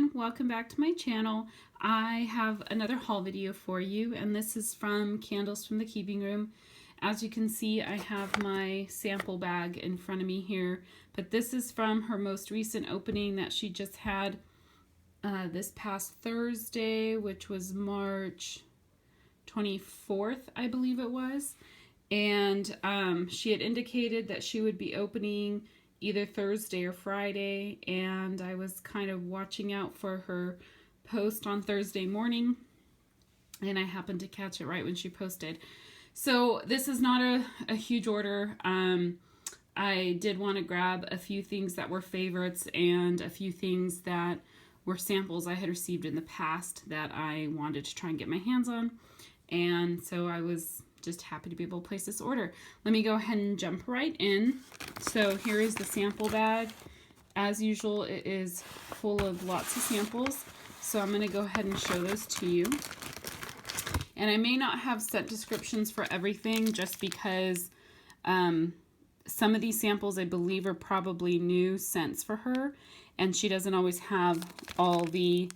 everyone, welcome back to my channel. I have another haul video for you, and this is from Candles from the Keeping Room. As you can see, I have my sample bag in front of me here, but this is from her most recent opening that she just had this past Thursday, which was March 24th, I believe it was. And she had indicated that she would be opening either Thursday or Friday, and I was kind of watching out for her post on Thursday morning, and I happened to catch it right when she posted. So this is not a huge order. I did want to grab a few things that were favorites and a few things that were samples I had received in the past that I wanted to try and get my hands on, and so I was just happy to be able to place this order. Let me go ahead and jump right in. So here is the sample bag. As usual, it is full of lots of samples. So I'm going to go ahead and show those to you. And I may not have set descriptions for everything just because some of these samples I believe are probably new scents for her, and she doesn't always have all the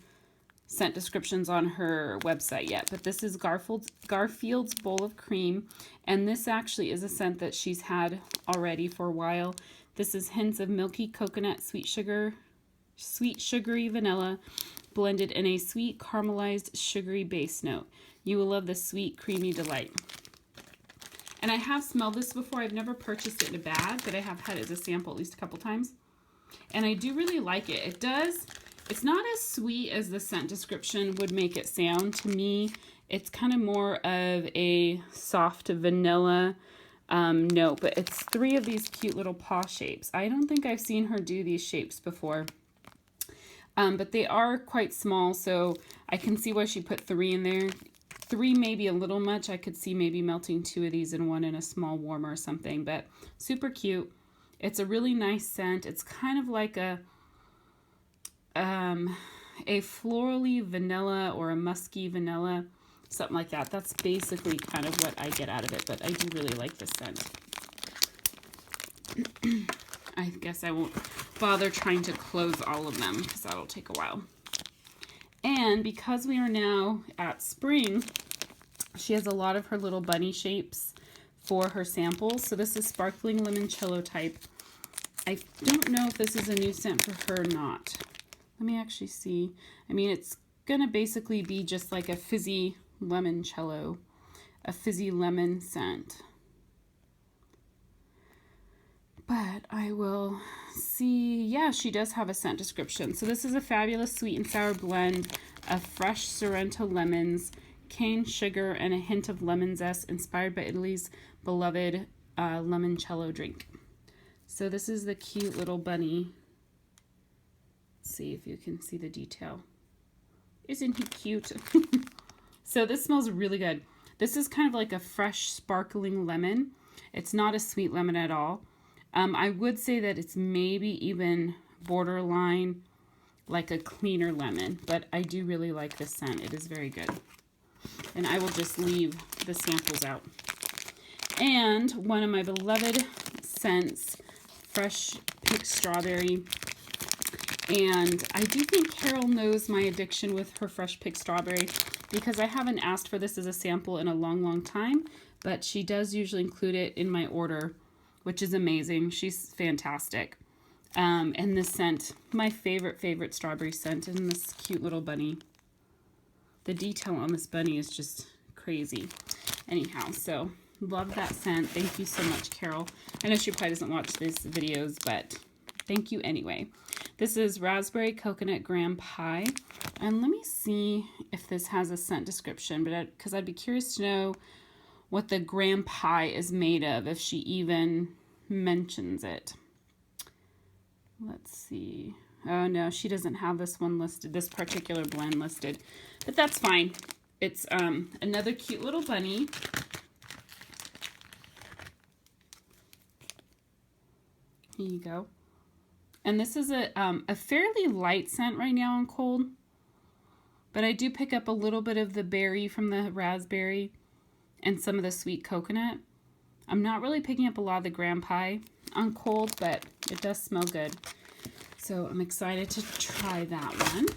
scent descriptions on her website yet. But this is Garfield's Bowl of Cream, and this actually is a scent that she's had already for a while. This is hints of milky coconut, sweet sugary vanilla, blended in a sweet caramelized sugary base note. You will love the sweet creamy delight. And I have smelled this before. I've never purchased it in a bag, but I have had it as a sample at least a couple times, and I do really like it. It's not as sweet as the scent description would make it sound. To me, it's kind of more of a soft vanilla note, but it's 3 of these cute little paw shapes. I don't think I've seen her do these shapes before, but they are quite small, so I can see why she put 3 in there. 3 may be a little much. I could see maybe melting 2 of these in one in a small warmer or something, but super cute. It's a really nice scent. It's kind of like a florally vanilla or a musky vanilla, something like that. That's basically kind of what I get out of it, but I do really like this scent. I guess I won't bother trying to close all of them because that'll take a while. And because we are now at spring, she has a lot of her little bunny shapes for her samples. So this is Sparkling Limoncello type. I don't know if this is a new scent for her or not. Let me actually see. I mean, it's going to basically be just like a fizzy limoncello, a fizzy lemon scent. But I will see. Yeah, she does have a scent description. So this is a fabulous sweet and sour blend of fresh Sorrento lemons, cane sugar, and a hint of lemon zest inspired by Italy's beloved limoncello drink. So this is the cute little bunny. See if you can see the detail. Isn't he cute? So this smells really good. This is kind of like a fresh sparkling lemon. It's not a sweet lemon at all. I would say that it's maybe even borderline like a cleaner lemon, but I do really like this scent. It is very good. And I will just leave the samples out. And one of my beloved scents, Fresh Picked Strawberry. And I do think Carol knows my addiction with her Fresh Picked Strawberry because I haven't asked for this as a sample in a long time, but she does usually include it in my order, which is amazing. She's fantastic. And this scent, my favorite strawberry scent, and this cute little bunny. The detail on this bunny is just crazy. Anyhow, so love that scent. Thank you so much, Carol. I know she probably doesn't watch these videos, but thank you anyway. This is Raspberry Coconut Graham Pie. And let me see if this has a scent description, but because I'd be curious to know what the graham pie is made of, if she even mentions it. Let's see. Oh no, she doesn't have this one listed, this particular blend listed, but that's fine. It's another cute little bunny. Here you go. And this is a fairly light scent right now on cold, but I do pick up a little bit of the berry from the raspberry and some of the sweet coconut. I'm not really picking up a lot of the graham pie on cold, but it does smell good. So I'm excited to try that one.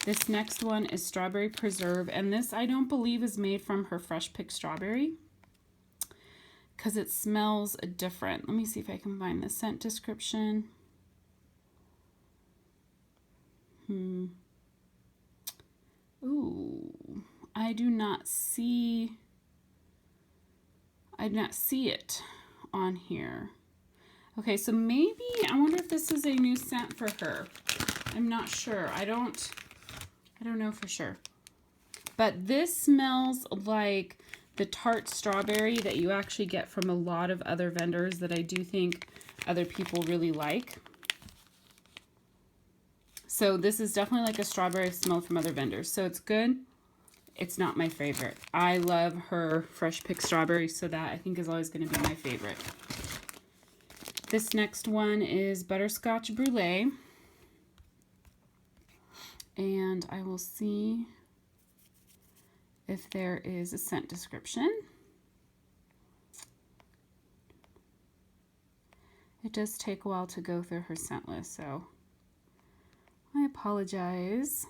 This next one is Strawberry Preserve, and this I don't believe is made from her fresh picked strawberry because it smells different. Let me see if I can find the scent description. Ooh, I do not see it on here. Okay, so maybe, I wonder if this is a new scent for her. I'm not sure. I don't know for sure. But this smells like the tart strawberry that you actually get from a lot of other vendors that I do think other people really like. So this is definitely like a strawberry smell from other vendors. So it's good. It's not my favorite. I love her fresh picked strawberry, so that I think is always going to be my favorite. This next one is Butterscotch Brulee. And I will see if there is a scent description. It does take a while to go through her scent list, so I apologize.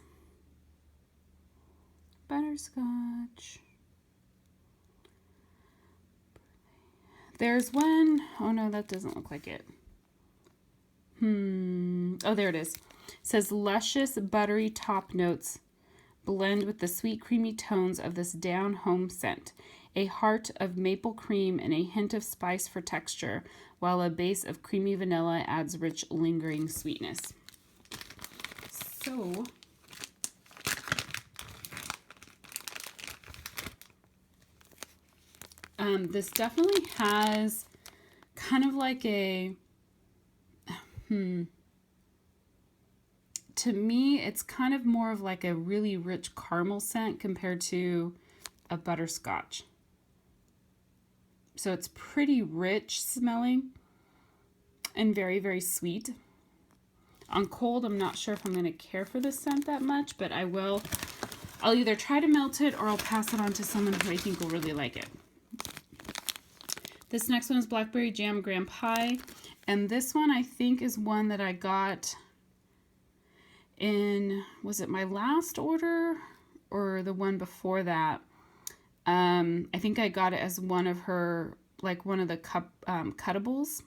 Butterscotch. There's one, oh no, that doesn't look like it. Oh, there it is. It says luscious, buttery top notes blend with the sweet, creamy tones of this down-home scent. A heart of maple cream and a hint of spice for texture, while a base of creamy vanilla adds rich, lingering sweetness. So, this definitely has kind of like a, to me, it's kind of more of like a really rich caramel scent compared to a butterscotch. So it's pretty rich smelling and very, very sweet. On cold, I'm not sure if I'm going to care for this scent that much, but I'll either try to melt it or I'll pass it on to someone who I think will really like it. This next one is Blackberry Jam Graham Pie, and this one I think is one that I got in, was it my last order or the one before that? I think I got it as one of her, like one of the cuttables.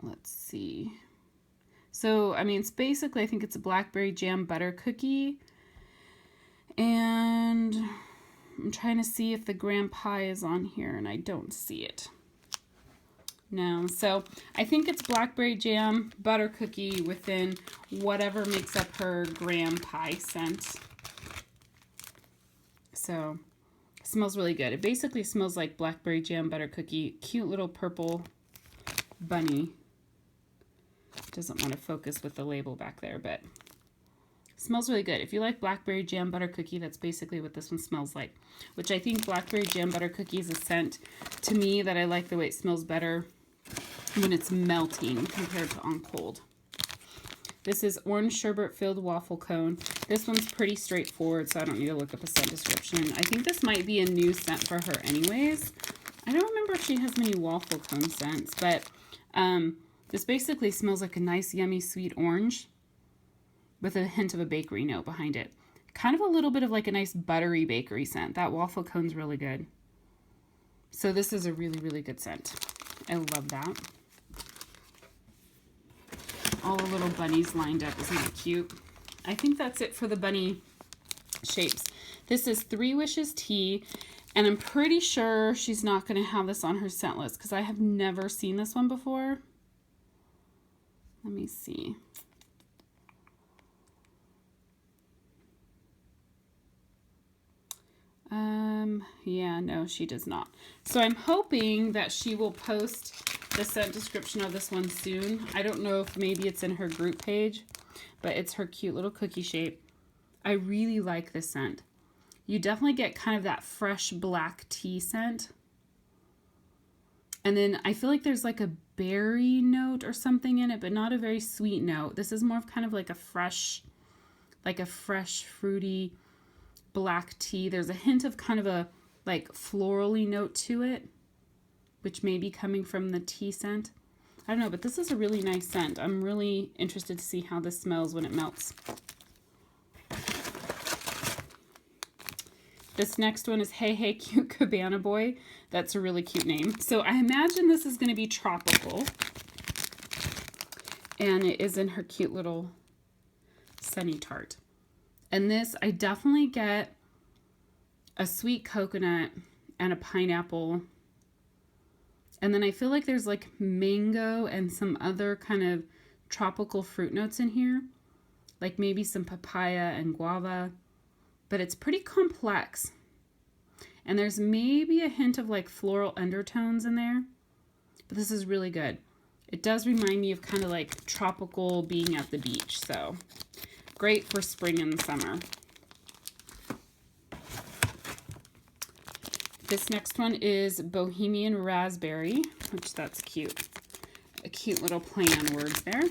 Let's see. So, I mean, it's basically, I think it's a blackberry jam butter cookie. And I'm trying to see if the graham pie is on here, and I don't see it. No, so I think it's blackberry jam butter cookie within whatever makes up her graham pie scent. So it smells really good. It basically smells like blackberry jam butter cookie. Cute little purple bunny. Doesn't want to focus with the label back there, but smells really good. If you like blackberry jam butter cookie, that's basically what this one smells like. Which I think blackberry jam butter cookie is a scent to me that I like the way it smells better when it's melting compared to on cold. This is orange sherbet filled waffle cone. This one's pretty straightforward, so I don't need to look up a scent description. I think this might be a new scent for her anyways. I don't remember if she has many waffle cone scents, but this basically smells like a nice, yummy, sweet orange with a hint of a bakery note behind it. Kind of a little bit of like a nice buttery bakery scent. That waffle cone's really good. So this is a really, really good scent. I love that. All the little bunnies lined up. Isn't that cute? I think that's it for the bunny shapes. This is Three Wishes Tea, and I'm pretty sure she's not going to have this on her scent list because I have never seen this one before. Let me see. Yeah, no, she does not. So I'm hoping that she will post the scent description of this one soon. I don't know if maybe it's in her group page, but it's her cute little cookie shape. I really like this scent. You definitely get kind of that fresh black tea scent. And then I feel like there's like a berry note or something in it, but not a very sweet note. This is more of kind of like a fresh fruity black tea. There's a hint of kind of a like florally note to it, which may be coming from the tea scent. I don't know, but this is a really nice scent. I'm really interested to see how this smells when it melts. This next one is Hey Hey Cute Cabana Boy. That's a really cute name. So I imagine this is going to be tropical. And it is in her cute little Sunny Tart. And this, I definitely get a sweet coconut and a pineapple. And then I feel like there's like mango and some other kind of tropical fruit notes in here. Like maybe some papaya and guava. But it's pretty complex. And there's maybe a hint of like floral undertones in there. But this is really good. It does remind me of kind of like tropical being at the beach. So great for spring and summer. This next one is Bohemian Raspberry, which that's cute. A cute little play on words there.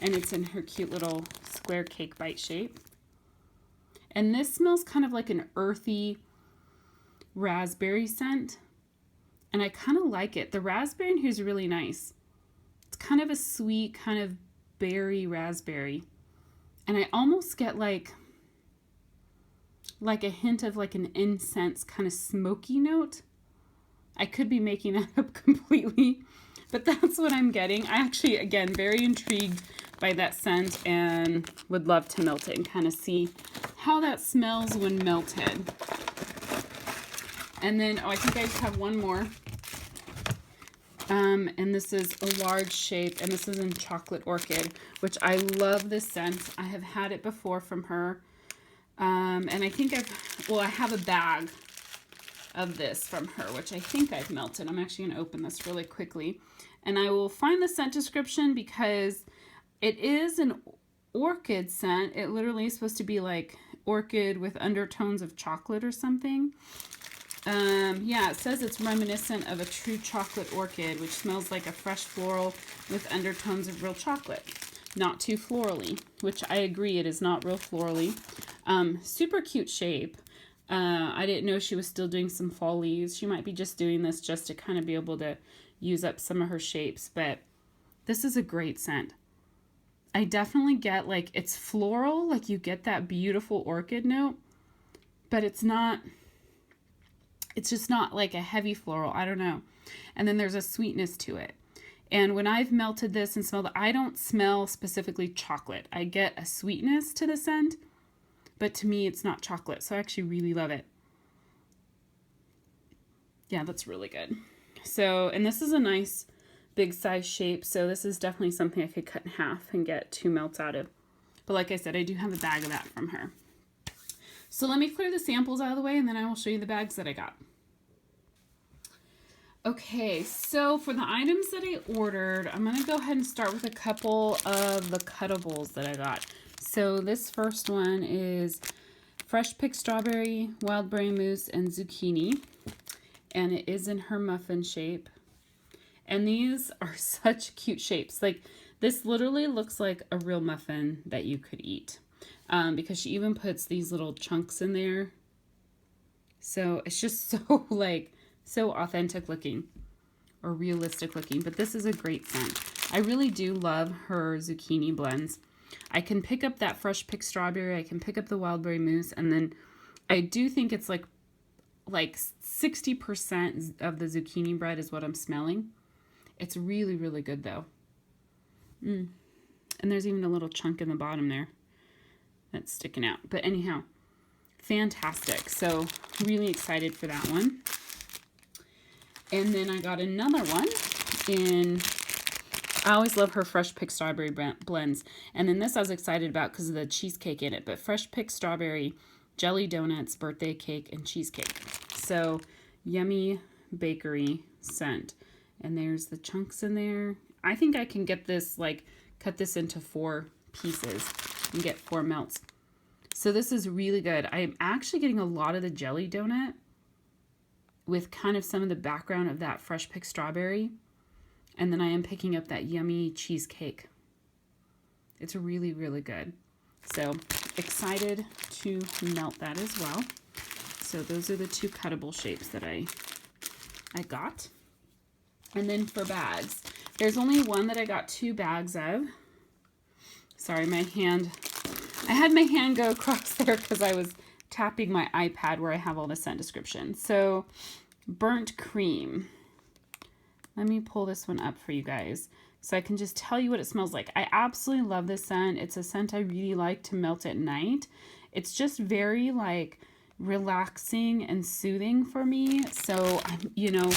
And it's in her cute little square cake bite shape. And this smells kind of like an earthy raspberry scent. And I kind of like it. The raspberry in here is really nice. It's kind of a sweet, kind of berry raspberry. And I almost get like a hint of like an incense kind of smoky note. I could be making that up completely, but that's what I'm getting. I actually, again, very intrigued by that scent and would love to melt it and kind of see how that smells when melted. And then, I think I just have one more. And this is a large shape, and this is in Chocolate Orchid, which I love this scent. I have had it before from her. And I think I have a bag of this from her, which I think I've melted. I'm actually going to open this really quickly. And I will find the scent description because it is an orchid scent. It literally is supposed to be like orchid with undertones of chocolate or something. Yeah, it says it's reminiscent of a true chocolate orchid, which smells like a fresh floral with undertones of real chocolate. Not too florally, which I agree, it is not real florally. Super cute shape. I didn't know she was still doing some fall leaves. She might be just doing this just to kind of be able to use up some of her shapes, but this is a great scent. I definitely get like, it's floral, like you get that beautiful orchid note, but it's just not like a heavy floral. I don't know. And then there's a sweetness to it. And when I've melted this and smelled it, I don't smell specifically chocolate. I get a sweetness to the scent, but to me, it's not chocolate. So I actually really love it. Yeah, that's really good. So, and this is a nice big size shape. So this is definitely something I could cut in half and get 2 melts out of. But like I said, I do have a bag of that from her. So let me clear the samples out of the way and then I will show you the bags that I got. Okay, so for the items that I ordered, I'm going to go ahead and start with a couple of the cuttables that I got. So this first one is fresh picked strawberry, wild berry mousse, and zucchini. And it is in her muffin shape. And these are such cute shapes. Like, this literally looks like a real muffin that you could eat. Because she even puts these little chunks in there. So it's just so like, so authentic looking or realistic looking. But this is a great scent. I really do love her zucchini blends. I can pick up that fresh picked strawberry. I can pick up the wild berry mousse. And then I do think it's like 60% of the zucchini bread is what I'm smelling. It's really, really good though. And there's even a little chunk in the bottom there that's sticking out. But anyhow, fantastic. So really excited for that one. And then I got another one I always love her fresh picked strawberry blends. And then this I was excited about because of the cheesecake in it. But fresh picked strawberry, jelly donuts, birthday cake, and cheesecake. So yummy bakery scent. And there's the chunks in there. I think I can get this, like, cut this into 4 pieces and get 4 melts. So this is really good. I'm actually getting a lot of the jelly donut with kind of some of the background of that fresh picked strawberry. And then I am picking up that yummy cheesecake. It's really, really good. So excited to melt that as well. So those are the 2 cuttable shapes that I got. And then for bags, there's only one that I got 2 bags of. Sorry, I had my hand go across there because I was tapping my iPad where I have all the scent descriptions. So Burnt Cream. Let me pull this one up for you guys so I can just tell you what it smells like. I absolutely love this scent. It's a scent I really like to melt at night. It's just very like relaxing and soothing for me. So, you know,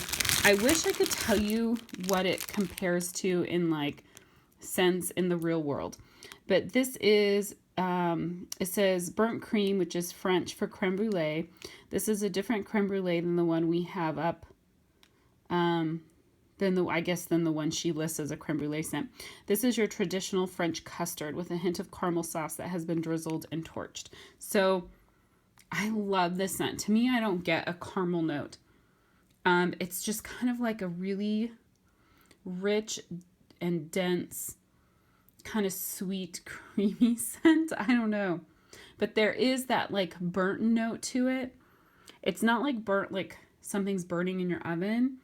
I wish I could tell you what it compares to in like scents in the real world. But this is, it says Burnt Cream, which is French for creme brulee. This is a different creme brulee than the one we have up, than the one she lists as a creme brulee scent. This is your traditional French custard with a hint of caramel sauce that has been drizzled and torched. So I love this scent. To me, I don't get a caramel note. It's just kind of like a really rich and dense, kind of sweet, creamy scent. I don't know. But there is that like burnt note to it. It's not like burnt, like something's burning in your oven,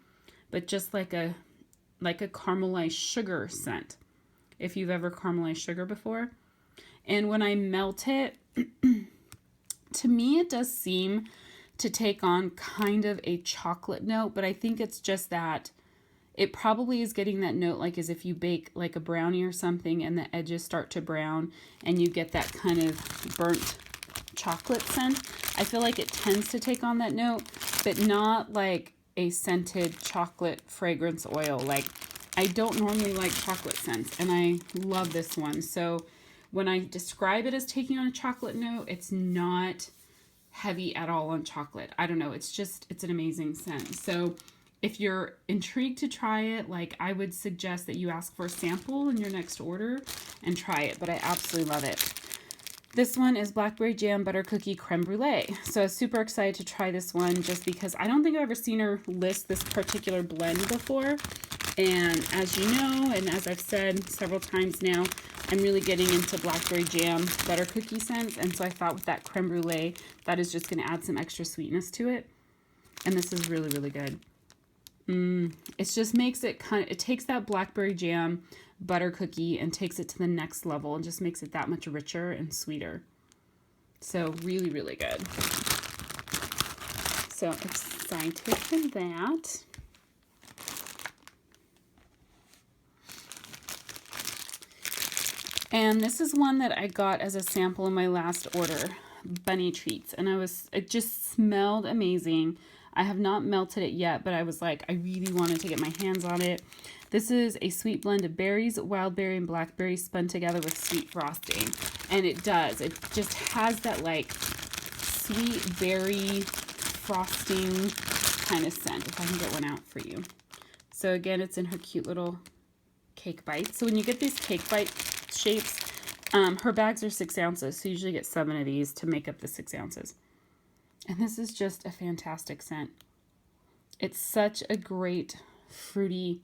but just like a caramelized sugar scent, if you've ever caramelized sugar before. And when I melt it, to me it does seem to take on kind of a chocolate note, but I think it's just that it probably is getting that note like as if you bake like a brownie or something and the edges start to brown and you get that kind of burnt chocolate scent. I feel like it tends to take on that note, but not like a scented chocolate fragrance oil. Like, I don't normally like chocolate scents, and I love this one. So when I describe it as taking on a chocolate note, it's not heavy at all on chocolate. I don't know. It's an amazing scent. So if you're intrigued to try it, like, I would suggest that you ask for a sample in your next order and try it, but I absolutely love it. This one is Blackberry Jam Butter Cookie Creme Brulee. So I was super excited to try this one just because I don't think I've ever seen her list this particular blend before. And as you know, and as I've said several times now, I'm really getting into Blackberry Jam Butter Cookie scents. And so I thought with that creme brulee, that is just going to add some extra sweetness to it. And this is really, really good. It just makes it it takes that blackberry jam butter cookie and takes it to the next level and just makes it that much richer and sweeter. So really, really good. So excited for that. And this is one that I got as a sample in my last order, Bunny Treats. And it just smelled amazing. I have not melted it yet, but I was like, I really wanted to get my hands on it. This is a sweet blend of berries, wild berry, and blackberry spun together with sweet frosting. And it does. It just has that like sweet berry frosting kind of scent, if I can get one out for you. So again, it's in her cute little cake bites. So when you get these cake bite shapes, her bags are 6 ounces. So you usually get 7 of these to make up the 6 ounces. And this is just a fantastic scent. It's such a great fruity,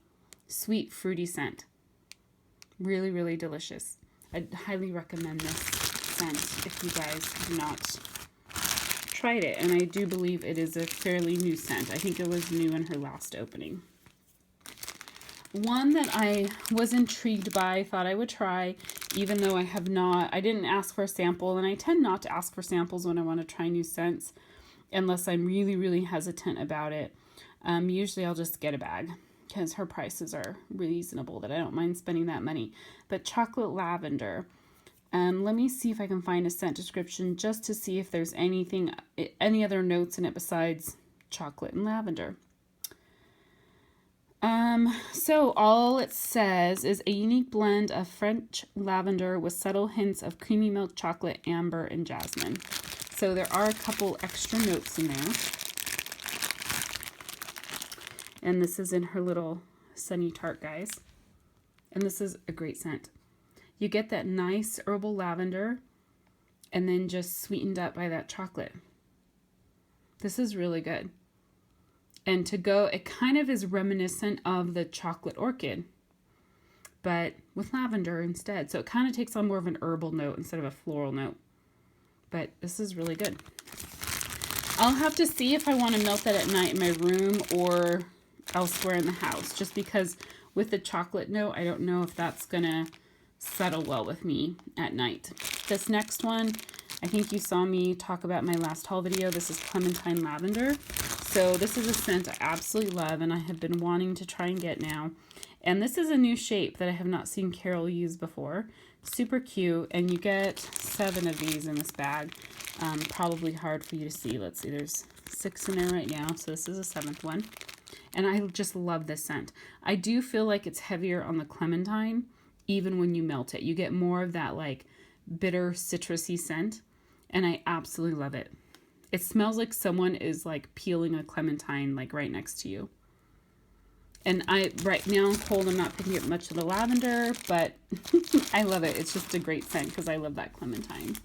sweet fruity scent. Really, really delicious. I'd highly recommend this scent if you guys have not tried it. And I do believe it is a fairly new scent. I think it was new in her last opening. One that I was intrigued by, thought I would try, even though I didn't ask for a sample, and I tend not to ask for samples when I want to try new scents, unless I'm really, really hesitant about it. Usually I'll just get a bag, because her prices are reasonable, that I don't mind spending that money. But Chocolate Lavender. Let me see if I can find a scent description, just to see if there's any other notes in it besides chocolate and lavender. So all it says is a unique blend of French lavender with subtle hints of creamy milk chocolate, amber, and jasmine. So there are a couple extra notes in there. And this is in her little Sunny Tart, guys. And this is a great scent. You get that nice herbal lavender and then just sweetened up by that chocolate. This is really good. And to go, it kind of is reminiscent of the chocolate orchid, but with lavender instead. So it kind of takes on more of an herbal note instead of a floral note. But this is really good. I'll have to see if I want to melt that at night in my room or elsewhere in the house, just because with the chocolate note, I don't know if that's going to settle well with me at night. This next one, I think you saw me talk about my last haul video. This is Clementine Lavender. So this is a scent I absolutely love and I have been wanting to try and get now. And this is a new shape that I have not seen Carol use before. Super cute, and you get 7 of these in this bag. Probably hard for you to see. Let's see, there's 6 in there right now, so this is a 7th one. And I just love this scent. I do feel like it's heavier on the clementine, even when you melt it. You get more of that like bitter citrusy scent, and I absolutely love it. It smells like someone is like peeling a clementine like right next to you. And right now I'm cold, I'm not picking up much of the lavender, but I love it. It's just a great scent because I love that clementine.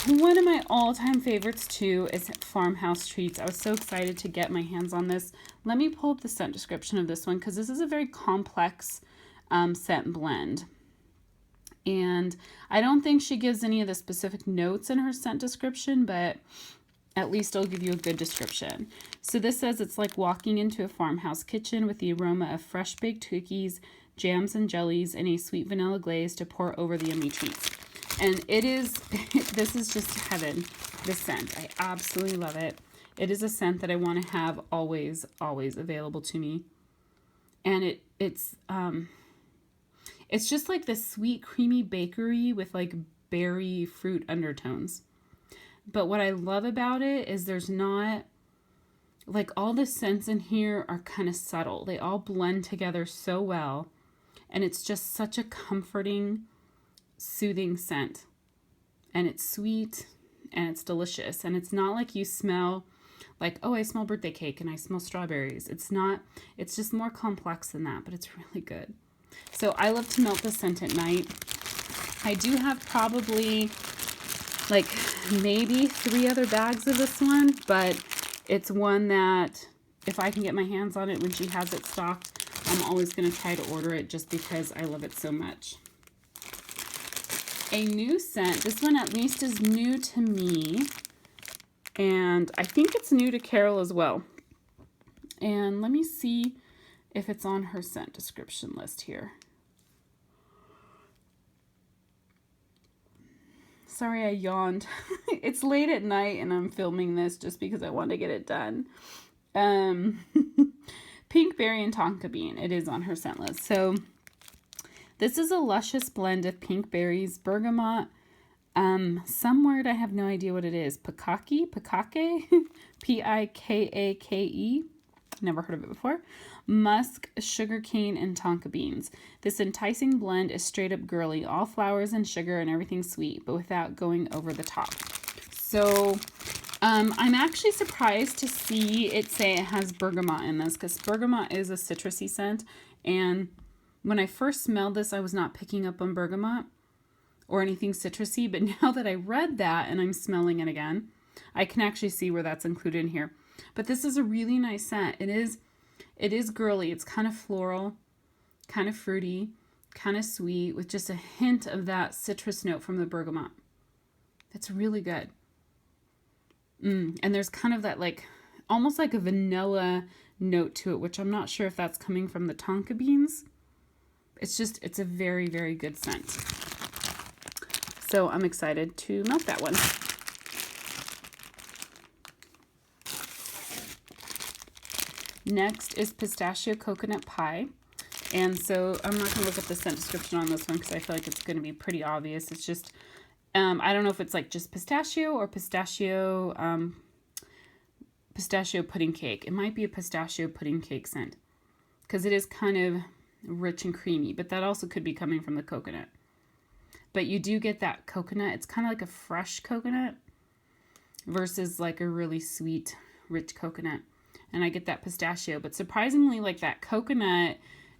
One of my all-time favorites too is Farmhouse Treats. I was so excited to get my hands on this. Let me pull up the scent description of this one because this is a very complex scent blend. And I don't think she gives any of the specific notes in her scent description, but at least I'll give you a good description. So this says it's like walking into a farmhouse kitchen with the aroma of fresh baked cookies, jams and jellies, and a sweet vanilla glaze to pour over the yummy treats. And it is, this is just heaven, this scent. I absolutely love it. It is a scent that I want to have always, always available to me. And it's just like this sweet, creamy bakery with like berry fruit undertones. But what I love about it is there's not, like all the scents in here are kind of subtle. They all blend together so well. And it's just such a comforting, soothing scent. And it's sweet and it's delicious. And it's not like you smell like, oh, I smell birthday cake and I smell strawberries. It's not, it's just more complex than that, but it's really good. So I love to melt the scent at night. I do have probably like maybe 3 other bags of this one, but it's one that if I can get my hands on it when she has it stocked, I'm always going to try to order it just because I love it so much. A new scent, this one at least is new to me, and I think it's new to Carol as well. And let me see if it's on her scent description list here. Sorry, I yawned. It's late at night and I'm filming this just because I want to get it done. Pink berry and tonka bean. It is on her scent list. So this is a luscious blend of pink berries, bergamot, some word I have no idea what it is. Pikake? P-I-K-A-K-E. Never heard of it before. Musk, sugarcane, and tonka beans. This enticing blend is straight up girly, all flowers and sugar and everything sweet, but without going over the top. So I'm actually surprised to see it say it has bergamot in this, because bergamot is a citrusy scent, and when I first smelled this, I was not picking up on bergamot or anything citrusy, but now that I read that and I'm smelling it again, I can actually see where that's included in here. But this is a really nice scent. It is girly. It's kind of floral, kind of fruity, kind of sweet, with just a hint of that citrus note from the bergamot. It's really good. And there's kind of that like, almost like a vanilla note to it, which I'm not sure if that's coming from the tonka beans. It's a very, very good scent. So I'm excited to melt that one. Next is pistachio coconut pie. And so I'm not going to look at the scent description on this one because I feel like it's going to be pretty obvious. It's just, I don't know if it's like just pistachio or pistachio pudding cake. It might be a pistachio pudding cake scent because it is kind of rich and creamy, but that also could be coming from the coconut. But you do get that coconut. It's kind of like a fresh coconut versus like a really sweet, rich coconut. And I get that pistachio, but surprisingly, like that coconut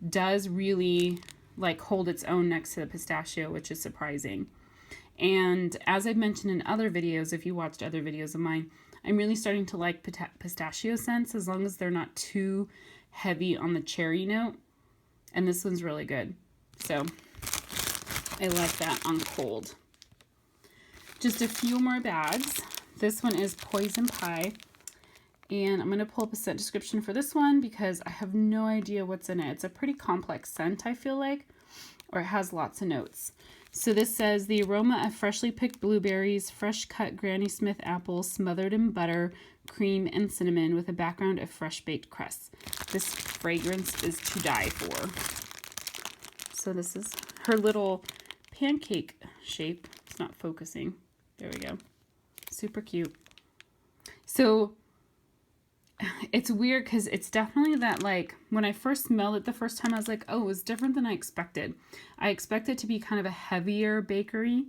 does really like hold its own next to the pistachio, which is surprising. And as I've mentioned in other videos, if you watched other videos of mine, I'm really starting to like pistachio scents as long as they're not too heavy on the cherry note. And this one's really good. So I like that on cold. Just a few more bags. This one is Poison Pie. And I'm going to pull up a scent description for this one because I have no idea what's in it. It's a pretty complex scent, I feel like, or it has lots of notes. So this says the aroma of freshly picked blueberries, fresh cut Granny Smith apples smothered in butter, cream, and cinnamon with a background of fresh baked crusts. This fragrance is to die for. So this is her little pancake shape. It's not focusing. There we go. Super cute. So it's weird because it's definitely that, like, when I first smelled it the first time, I was like, oh, it was different than I expected. I expected it to be kind of a heavier bakery,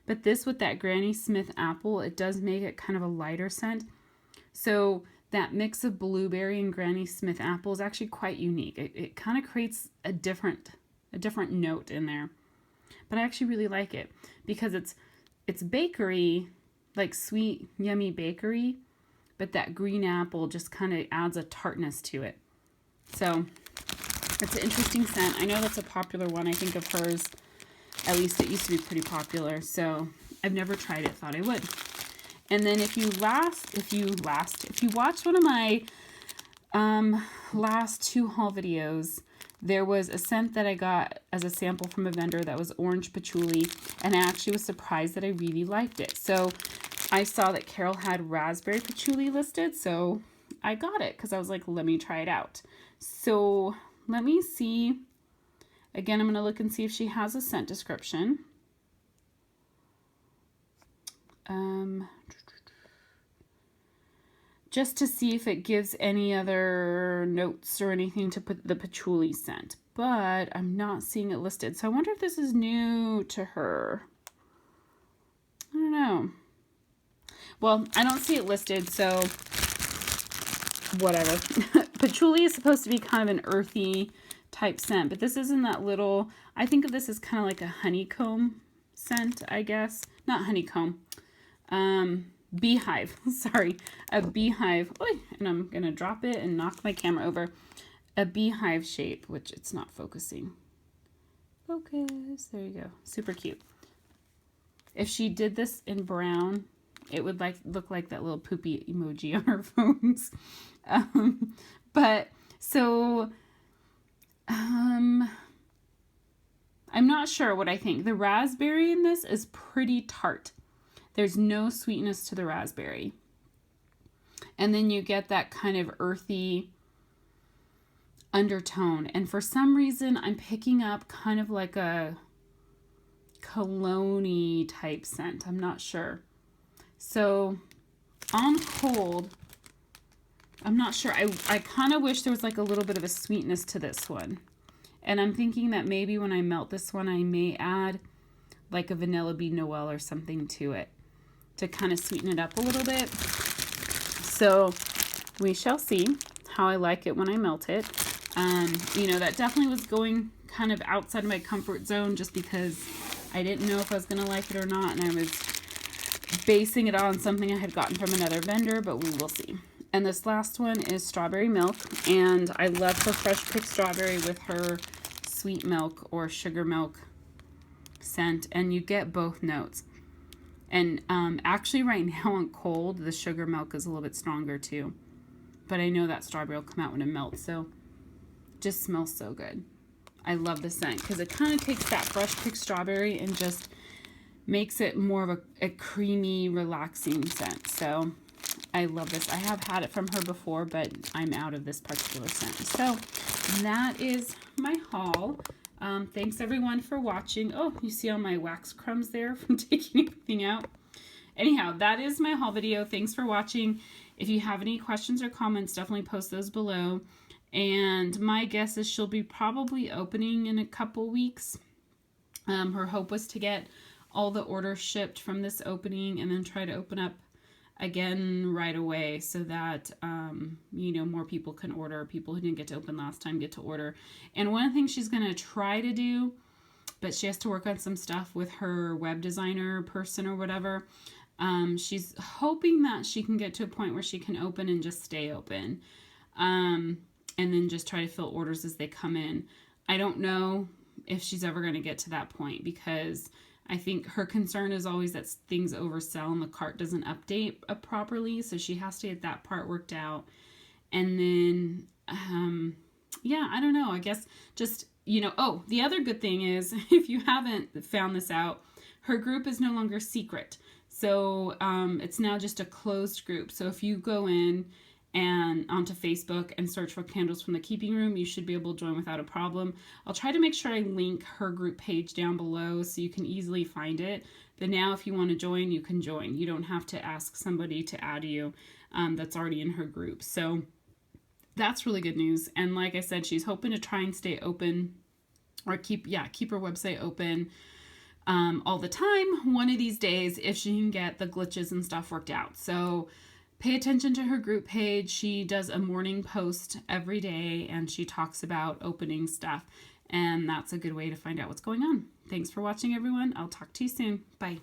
but this with that Granny Smith apple, it does make it kind of a lighter scent. So that mix of blueberry and Granny Smith apple is actually quite unique. It kind of creates a different note in there. But I actually really like it because it's bakery, like sweet, yummy bakery, but that green apple just kind of adds a tartness to it. So it's an interesting scent. I know that's a popular one, I think, of hers. At least it used to be pretty popular. So I've never tried it, thought I would. And then if you watched one of my last 2 haul videos, there was a scent that I got as a sample from a vendor that was orange patchouli, and I actually was surprised that I really liked it. So I saw that Carol had raspberry patchouli listed, so I got it because I was like, let me try it out. So let me see. Again, I'm going to look and see if she has a scent description. Just to see if it gives any other notes or anything to put the patchouli scent, but I'm not seeing it listed. So I wonder if this is new to her. I don't know. Well, I don't see it listed, so whatever. Patchouli is supposed to be kind of an earthy type scent, but this isn't that little. I think of this as kind of like a honeycomb scent, I guess. Not honeycomb. Beehive. Sorry. A beehive. Oy, and I'm going to drop it and knock my camera over. A beehive shape, which it's not focusing. Focus. There you go. Super cute. If she did this in brown, it would look like that little poopy emoji on her phones. But so I'm not sure what I think. The raspberry in this is pretty tart. There's no sweetness to the raspberry. And then you get that kind of earthy undertone. And for some reason, I'm picking up kind of like a cologne-y type scent. I'm not sure. So on cold, I'm not sure. I kind of wish there was like a little bit of a sweetness to this one. And I'm thinking that maybe when I melt this one, I may add like a Vanilla Bean Noel or something to it to kind of sweeten it up a little bit. So we shall see how I like it when I melt it. You know, that definitely was going kind of outside of my comfort zone just because I didn't know if I was going to like it or not. And I was basing it on something I had gotten from another vendor, but we will see. And this last one is strawberry milk. And I love her fresh picked strawberry with her sweet milk or sugar milk scent. And you get both notes. And actually right now on cold, the sugar milk is a little bit stronger too. But I know that strawberry will come out when it melts. So it just smells so good. I love the scent because it kind of takes that fresh picked strawberry and just makes it more of a creamy, relaxing scent. So I love this. I have had it from her before, but I'm out of this particular scent. So that is my haul. Thanks everyone for watching. Oh, you see all my wax crumbs there from taking everything out. Anyhow, that is my haul video. Thanks for watching. If you have any questions or comments, definitely post those below. And my guess is she'll be probably opening in a couple weeks. Her hope was to get all the orders shipped from this opening and then try to open up again right away so that you know, more people can order. People who didn't get to open last time get to order. And one of the things she's going to try to do, but she has to work on some stuff with her web designer person or whatever. She's hoping that she can get to a point where she can open and just stay open, and then just try to fill orders as they come in. I don't know if she's ever going to get to that point because I think her concern is always that things oversell and the cart doesn't update properly. So she has to get that part worked out. And then, yeah, I don't know. I guess just oh, the other good thing is, if you haven't found this out, her group is no longer secret. So it's now just a closed group. So if you go in and onto Facebook and search for Candles from the Keeping Room, you should be able to join without a problem. I'll try to make sure I link her group page down below so you can easily find it. But now if you want to join, you can join. You don't have to ask somebody to add you that's already in her group. So that's really good news. And like I said, she's hoping to try and stay open, or keep her website open all the time one of these days, if she can get the glitches and stuff worked out. So pay attention to her group page. She does a morning post every day, and she talks about opening stuff, and that's a good way to find out what's going on. Thanks for watching, everyone. I'll talk to you soon. Bye.